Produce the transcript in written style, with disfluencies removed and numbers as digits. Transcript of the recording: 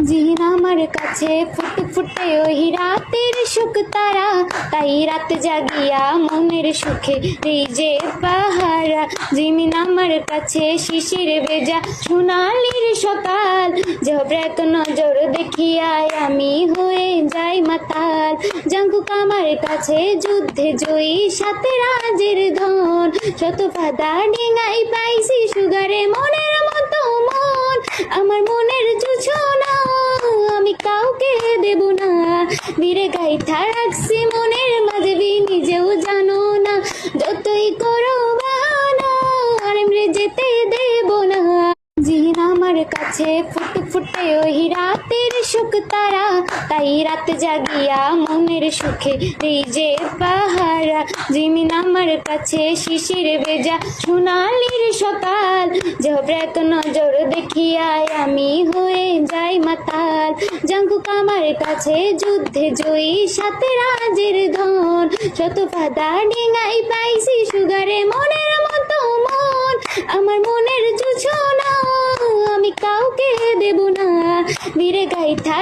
জিন আমার কাছে ফুটে ফুটে ওই রাতের সুখ তারা, তাই রাত জাগিয়া মনের সুখে এই যে পাহারা। জিমিন আমার কাছে শিশির ভেজা সোনালির সকাল, ঝবরাক নজর দেখিয়ায় আমি হয়ে যাই মাতাল। জাঙ্কুক আমার কাছে যুদ্ধে জয়ী সাথে রাজের ধন, শত ফাদা ডিঙাই পাইছি সুগারে মনের মতো মন। আমার মনের জুছনা আমি কাউকে দেব না, বীরে গাইথা রাখছি মনের মাঝে নিজেও জানো না। যতই করো বাহানা আর এমরে যেতে দেব না। জিন আমার কাছে ফুটে ফুটে ওই রাতের সুখ তারা, তাই রাত জাগিয়া মনের সুখে এই যে পাহারা। জিমিন আমার কাছে শিশির ভেজা সোনালির সকাল, ঝবরাক নজর দেখিয়ায় আমি হয়ে যাই মাতাল। জাঙ্কুক আমার কাছে যুদ্ধে জয়ী সাথে রাজের ধন, শত ফাদা ডিঙাই পাইছি সুগারে মনের মতো মন। আমার মনের জুছনা আমি কাউকে দেব না, বীরে গাইথা